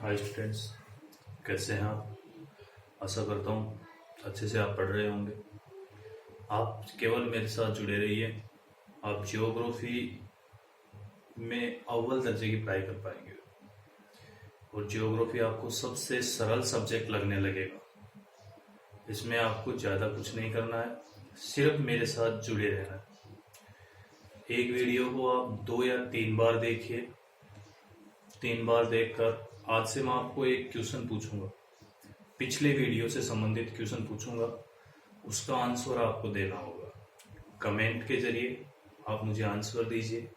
Hi students, कैसे हैं आप। आशा करता हूँ अच्छे से आप पढ़ रहे होंगे। आप केवल मेरे साथ जुड़े रहिए। आप जियोग्राफी में अव्वल दर्जे की पढ़ाई कर पाएंगे और जियोग्राफी आपको सबसे सरल सब्जेक्ट लगने लगेगा। इसमें आपको ज़्यादा कुछ नहीं करना है, सिर्फ मेरे साथ जुड़े रहना है। एक वीडियो को आप 2 या 3 बार देखिए। 3 बार देखकर आज से मैं आपको एक क्वेश्चन पूछूंगा, पिछले वीडियो से संबंधित क्वेश्चन पूछूंगा, उसका आंसर आपको देना होगा। कमेंट के जरिए आप मुझे आंसर दीजिए।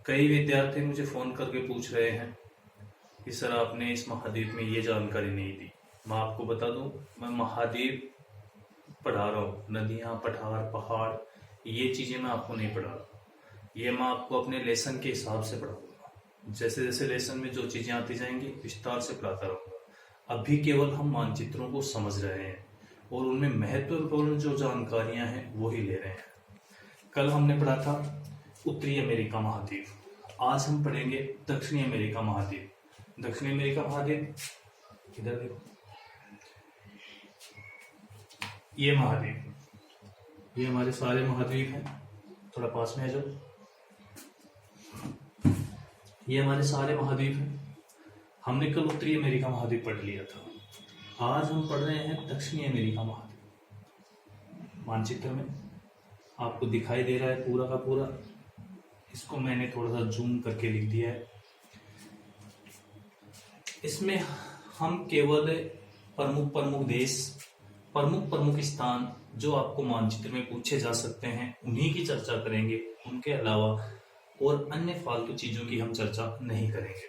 कई विद्यार्थी मुझे फ़ोन करके पूछ रहे हैं कि सर आपने इस महाद्वीप में ये जानकारी नहीं दी। मैं आपको बता दूं, मैं महाद्वीप पढ़ा रहा हूँ, नदियाँ, पठार, पहाड़, ये चीज़ें मैं आपको नहीं पढ़ा रहा। ये मैं आपको अपने लेसन के हिसाब से पढ़ाऊंगा। जैसे जैसे लेसन में जो चीज़ें आती जाएंगी विस्तार से पढ़ाता रहूँगा। अभी केवल हम मानचित्रों को समझ रहे हैं और उनमें महत्वपूर्ण जो जानकारियां हैं वो ही ले रहे हैं। कल हमने पढ़ा था उत्तरी अमेरिका महाद्वीप, आज हम पढ़ेंगे दक्षिणी अमेरिका महाद्वीप। दक्षिणी अमेरिका महाद्वीप इधर देखो, ये महाद्वीप, ये हमारे सारे महाद्वीप हैं। थोड़ा पास में आ जाओ। ये हमारे सारे महाद्वीप हैं। हमने कल उत्तरी अमेरिका महाद्वीप पढ़ लिया था। आज हम पढ़ रहे हैं दक्षिणी अमेरिका महाद्वीप। मानचित्र में आपको दिखाई दे रहा है पूरा का पूरा। इसको मैंने थोड़ा सा जूम करके लिख दिया है। इसमें हम केवल प्रमुख प्रमुख देश, प्रमुख प्रमुख स्थान जो आपको मानचित्र में पूछे जा सकते हैं उन्हीं की चर्चा करेंगे। उनके अलावा और अन्य फालतू चीजों की हम चर्चा नहीं करेंगे।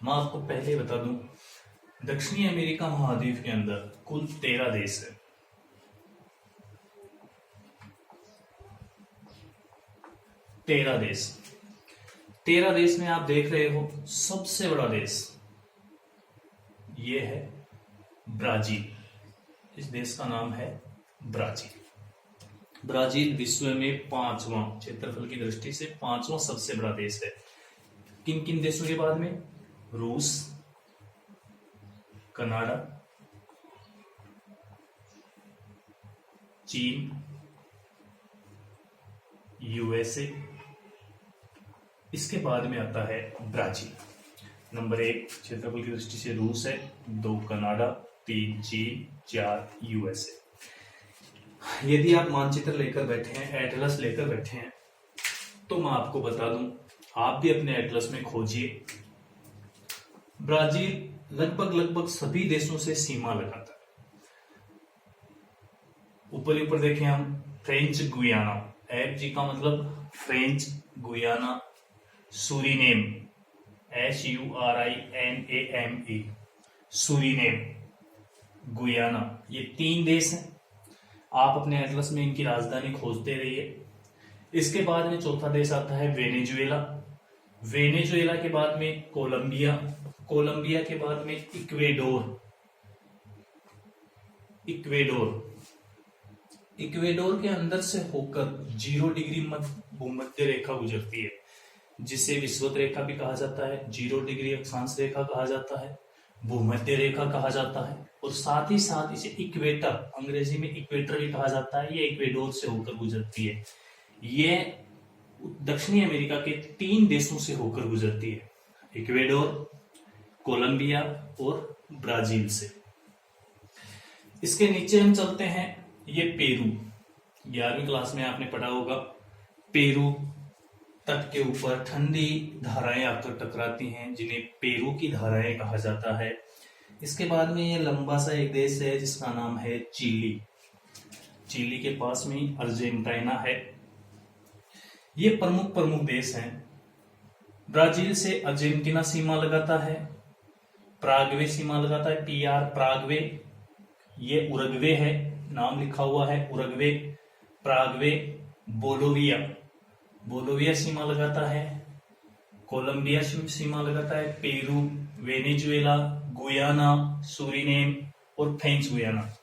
मैं आपको पहले बता दूं, दक्षिणी अमेरिका महाद्वीप के अंदर कुल 13 देश है। तेरह देश में आप देख रहे हो सबसे बड़ा देश ये है ब्राजील। इस देश का नाम है ब्राजील। ब्राजील विश्व में 5वां, क्षेत्रफल की दृष्टि से 5वां सबसे बड़ा देश है। किन किन देशों के बाद में? रूस, कनाडा, चीन, यूएसए, इसके बाद में आता है ब्राजील। नंबर 1 क्षेत्रफल की दृष्टि से रूस है, 2 कनाडा, 3 चीन, 4 यूएसए। यदि आप मानचित्र लेकर बैठे हैं, एटलस लेकर बैठे हैं, तो मैं आपको बता दूं, आप भी अपने एटलस में खोजिए। ब्राजील लगभग सभी देशों से सीमा लगाता है। ऊपर ऊपर देखें हम, फ्रेंच गुयाना, FG का मतलब French Guiana, Suriname, SURINAME, Suriname, Guyana, ये 3 देश हैं। आप अपने एटलस में इनकी राजधानी खोजते रहिए। इसके बाद में चौथा देश आता है वेनेजुएला। वेनेजुएला के बाद में कोलंबिया, कोलंबिया के बाद में इक्वेडोर, इक्वेडोर के अंदर से होकर 0 डिग्री भूमध्य रेखा गुजरती है, जिसे विषुवत रेखा भी कहा जाता है, 0 डिग्री अक्षांश रेखा कहा जाता है, भूमध्य रेखा कहा जाता है, और साथ ही साथ इसे इक्वेटर, अंग्रेजी में इक्वेटर भी कहा जाता है। ये इक्वेडोर से होकर गुजरती है। ये दक्षिणी अमेरिका के 3 देशों से होकर गुजरती है, इक्वेडोर, कोलंबिया और ब्राजील से। इसके नीचे हम चलते हैं, ये पेरू। 11वीं क्लास में आपने पढ़ा होगा, पेरू तट के ऊपर ठंडी धाराएं आकर टकराती हैं, जिन्हें पेरू की धाराएं कहा जाता है। इसके बाद में ये लंबा सा एक देश है जिसका नाम है चिली। चिली के पास में ही अर्जेंटीना है। ये प्रमुख देश हैं। ब्राजील से अर्जेंटीना सीमा लगाता है, प्रागवे सीमा लगाता है, PR प्रागवे। ये उरुग्वे है, नाम लिखा हुआ है उरुग्वे, प्रागवे, बोलोविया सीमा लगाता है, कोलंबिया सीमा लगाता है, पेरू, वेनेजुएला, गुयाना, सूरीनेम और फ्रेंच गुयाना।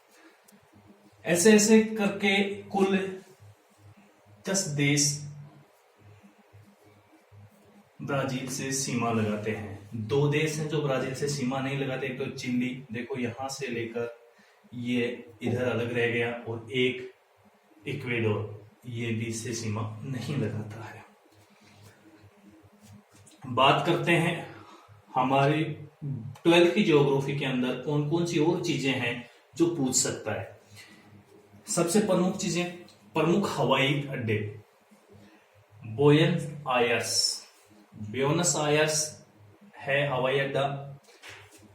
ऐसे ऐसे करके कुल 10 देश ब्राजील से सीमा लगाते हैं। दो देश हैं जो ब्राजील से सीमा नहीं लगाते, एक तो चिली, देखो यहां से लेकर ये इधर अलग रह गया, और एक इक्वेडोर, ये भी इससे सीमा नहीं लगाता है। बात करते हैं हमारी 12th की ज्योग्राफी के अंदर कौन कौन सी और चीजें हैं जो पूछ सकता है। सबसे प्रमुख चीजें, प्रमुख हवाई अड्डे, ब्यूनस आयर्स है हवाई अड्डा।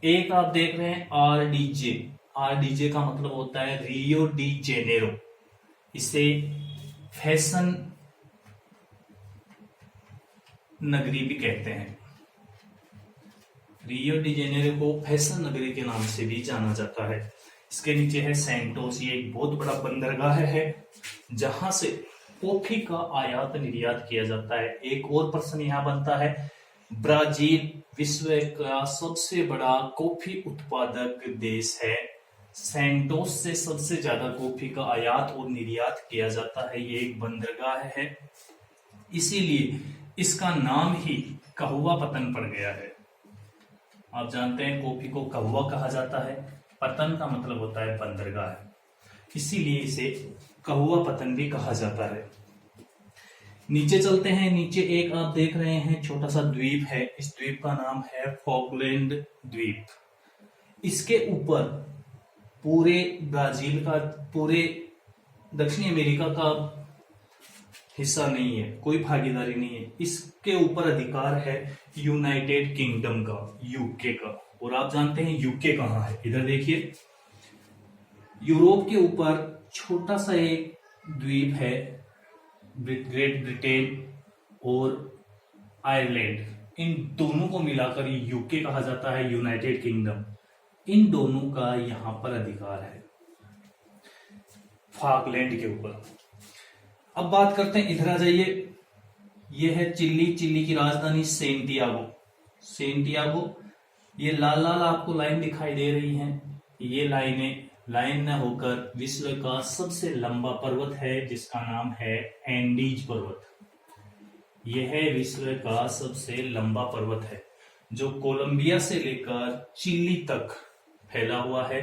एक आप देख रहे हैं आरडीजे, आरडीजे का मतलब होता है रियो डी जेनेरो, इसे फैशन नगरी भी कहते हैं। रियो डी जेनेरो को फैशन नगरी के नाम से भी जाना जाता है। इसके नीचे है सैंटोस, ये एक बहुत बड़ा बंदरगाह है जहां से कॉफी का आयात निर्यात किया जाता है। एक और प्रश्न यहां बनता है, ब्राजील विश्व का सबसे बड़ा कॉफी उत्पादक देश है। सैंटोस से सबसे ज्यादा कॉफी का आयात और निर्यात किया जाता है। ये एक बंदरगाह है, इसीलिए इसका नाम ही कहुआ पतन पड़ गया है। आप जानते हैं कॉफी को कहुआ कहा जाता है, पतन का मतलब होता है बंदरगाह, इसीलिए इसे कहुआ पतन भी कहा जाता है। नीचे चलते हैं, नीचे एक आप देख रहे हैं छोटा सा द्वीप है, इस द्वीप का नाम है फॉकलैंड द्वीप। इसके ऊपर पूरे ब्राजील का, पूरे दक्षिणी अमेरिका का हिस्सा नहीं है, कोई भागीदारी नहीं है। इसके ऊपर अधिकार है यूनाइटेड किंगडम का, यूके का। और आप जानते हैं यूके कहां है, इधर देखिए, यूरोप के ऊपर छोटा सा एक द्वीप है, ग्रेट ब्रिटेन और आयरलैंड, इन दोनों को मिलाकर यूके कहा जाता है, यूनाइटेड किंगडम। इन दोनों का यहां पर अधिकार है फॉकलैंड के ऊपर। अब बात करते हैं, इधर आ जाइए, यह है चिली, चिली की राजधानी सेंटियागो। सेंटियागो, ये लाल लाल आपको लाइन दिखाई दे रही हैं, ये लाइन न होकर विश्व का सबसे लंबा पर्वत है जिसका नाम है एंडीज पर्वत। यह विश्व का सबसे लंबा पर्वत है जो कोलंबिया से लेकर चिली तक फैला हुआ है।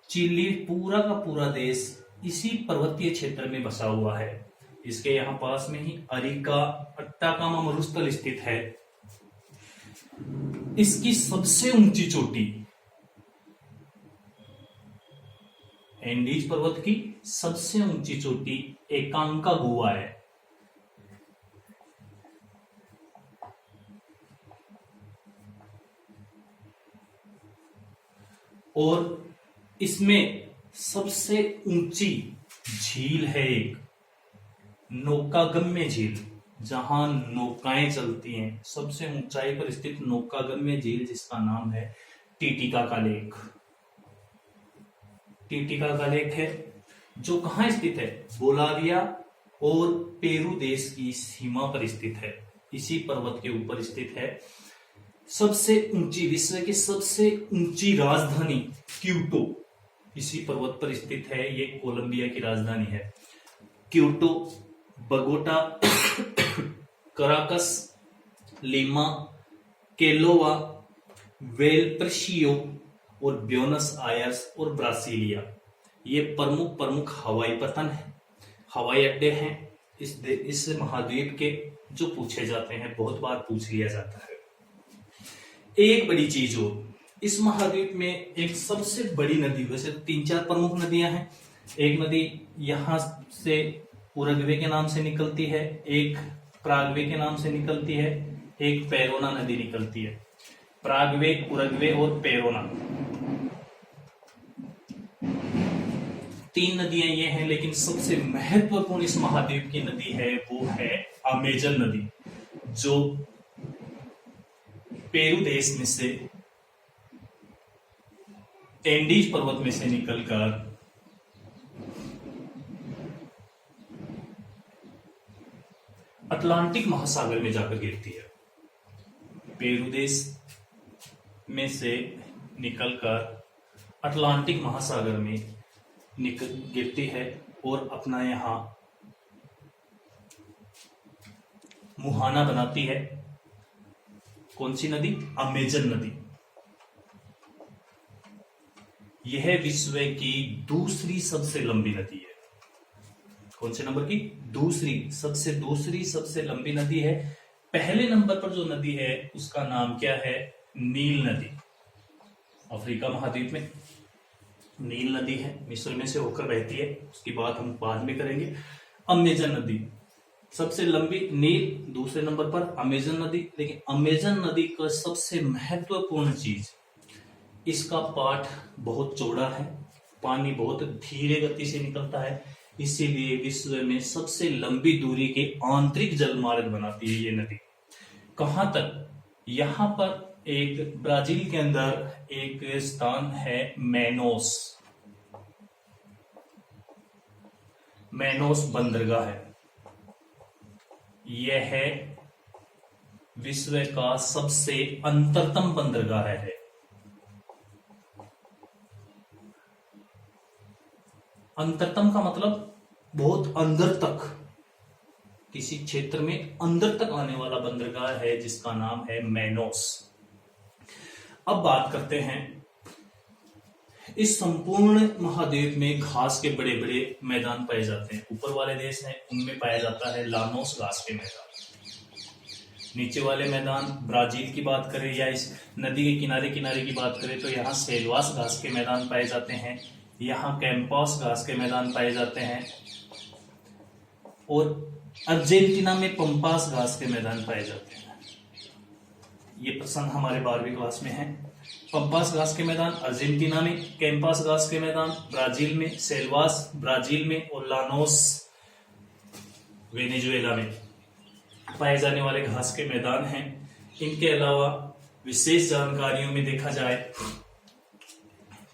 चिली पूरा का पूरा देश इसी पर्वतीय क्षेत्र में बसा हुआ है। इसके यहां पास में ही अरिका अट्टाकामा मरुस्थल स्थित है। इसकी सबसे ऊंची चोटी, एंडीज पर्वत की सबसे ऊंची चोटी एकांकागुआ है। और इसमें सबसे ऊंची झील है एक, नौकागम्य झील, जहां नौकाएं चलती हैं। सबसे ऊंचाई पर स्थित नौकागम्य झील जिसका नाम है टीटिका का लेक। टीटिका का लेक है जो कहां स्थित है, बोलाविया और पेरू देश की सीमा पर स्थित है, इसी पर्वत के ऊपर स्थित है। सबसे ऊंची, विश्व की सबसे ऊंची राजधानी क्यूटो इसी पर्वत पर स्थित है। ये कोलंबिया की राजधानी है। क्यूटो, बगोटा, कराकस, लीमा, केलोवा, वेलप्रेशियो और ब्यूनस आयर्स और ब्रासिलिया, ये प्रमुख हवाई पतन है, हवाई अड्डे हैं इस महाद्वीप के, जो पूछे जाते हैं, बहुत बार पूछ लिया जाता है। एक बड़ी चीज हो, इस महाद्वीप में एक सबसे बड़ी नदी, वैसे 3-4 प्रमुख नदियां हैं। एक नदी यहां से उरुग्वे के नाम से निकलती है, एक पराग्वे के नाम से निकलती है, एक पेरोना नदी निकलती है। पराग्वे, उरुग्वे और पेरोना, 3 नदियां ये हैं। लेकिन सबसे महत्वपूर्ण इस महाद्वीप की नदी है वो है अमेजन नदी, जो पेरू देश में से एंडीज पर्वत में से निकलकर अटलांटिक महासागर में जाकर गिरती है। पेरू देश में से निकलकर अटलांटिक महासागर में गिरती है और अपना यहां मुहाना बनाती है। कौन सी नदी? अमेजन नदी। यह विश्व की दूसरी सबसे लंबी नदी है। कौन से नंबर की? दूसरी सबसे लंबी नदी है। पहले नंबर पर जो नदी है उसका नाम क्या है? नील नदी। अफ्रीका महाद्वीप में नील नदी है, मिस्र में से होकर बहती है, उसकी बात हम बाद में करेंगे। अमेजन नदी सबसे लंबी, नील दूसरे नंबर पर, अमेजन नदी। लेकिन अमेजन नदी का सबसे महत्वपूर्ण चीज, इसका पाठ बहुत चौड़ा है, पानी बहुत धीरे गति से निकलता है, इसीलिए विश्व में सबसे लंबी दूरी के आंतरिक जलमार्ग बनाती है ये नदी। कहां तक? यहां पर एक ब्राजील के अंदर एक स्थान है मैनोस बंदरगाह है। यह है विश्व का सबसे अंतरतम बंदरगाह है। अंतरतम का मतलब बहुत अंदर तक, किसी क्षेत्र में अंदर तक आने वाला बंदरगाह है जिसका नाम है मैनोस। अब बात करते हैं, इस संपूर्ण महाद्वीप में घास के बड़े बड़े मैदान पाए जाते हैं। ऊपर वाले देश हैं उनमें पाया जाता है लानोस घास के मैदान। नीचे वाले मैदान, ब्राजील की बात करें या इस नदी के किनारे किनारे की बात करें तो यहाँ सेल्वास घास के मैदान पाए जाते हैं, यहाँ कैंपास घास के मैदान पाए जाते हैं, और अर्जेंटीना में पंपास घास के मैदान पाए जाते हैं। ये प्रश्न हमारे 12वीं क्लास में है। पंपास घास के मैदान अर्जेंटीना में, कैंपास घास के मैदान ब्राजील में, सेल्वास ब्राजील में और लानोस वेनेजुएला में पाए जाने वाले घास के मैदान हैं। इनके अलावा विशेष जानकारियों में देखा जाए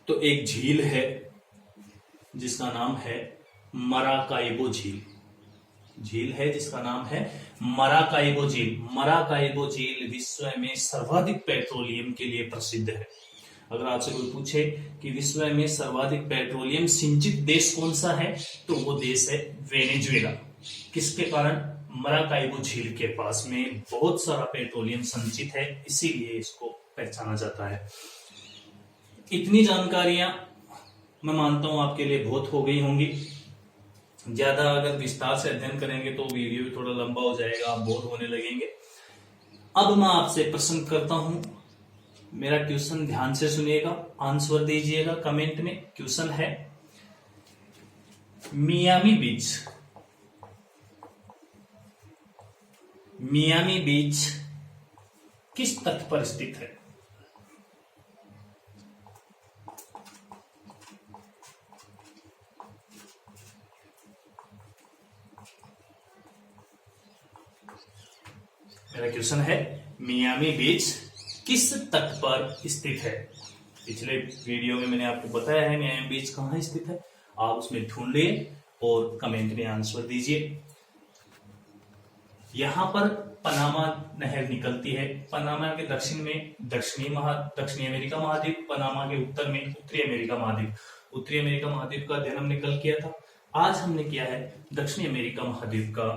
तो एक झील है जिसका नाम है मराकाइबो झील है जिसका नाम है मराकाइबो झील। मराकाइबो झील विश्व में सर्वाधिक पेट्रोलियम के लिए प्रसिद्ध है। अगर आपसे कोई पूछे कि विश्व में सर्वाधिक पेट्रोलियम सिंचित देश कौन सा है तो वो देश है वेनेजुएला। किसके कारण? मराकाइबो झील के पास में बहुत सारा पेट्रोलियम संचित है, इसीलिए इसको पहचाना जाता है। इतनी जानकारियां मैं मानता हूं आपके लिए बहुत हो गई होंगी। ज्यादा अगर विस्तार से अध्ययन करेंगे तो वीडियो भी थोड़ा लंबा हो जाएगा, आप बोर होने लगेंगे। अब मैं आपसे प्रश्न करता हूं, मेरा क्वेश्चन ध्यान से सुनिएगा, आंसर दीजिएगा कमेंट में। क्वेश्चन है, मियामी बीच किस तट पर स्थित है? मेरा क्वेश्चन है, मियामी बीच किस तट पर स्थित है? पिछले वीडियो में मैंने आपको बताया है मियामी बीच कहां स्थित है, आप उसमें ढूंढिए और कमेंट में आंसर दीजिए। यहां पर पनामा नहर निकलती है। पनामा के दक्षिण में दक्षिणी अमेरिका महाद्वीप, पनामा के उत्तर में उत्तरी अमेरिका महाद्वीप। उत्तरी अमेरिका महाद्वीप का अध्ययन हमने कल किया था। आज हमने किया है दक्षिणी अमेरिका महाद्वीप का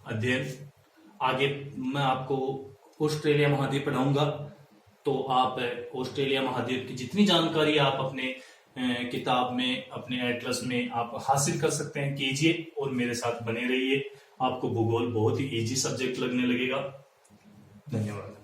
अध्ययन। आगे मैं आपको ऑस्ट्रेलिया महाद्वीप पढ़ाऊंगा, तो आप ऑस्ट्रेलिया महाद्वीप की जितनी जानकारी आप अपने किताब में, अपने एटलस में आप हासिल कर सकते हैं कीजिए और मेरे साथ बने रहिए। आपको भूगोल बहुत ही इजी सब्जेक्ट लगने लगेगा। धन्यवाद।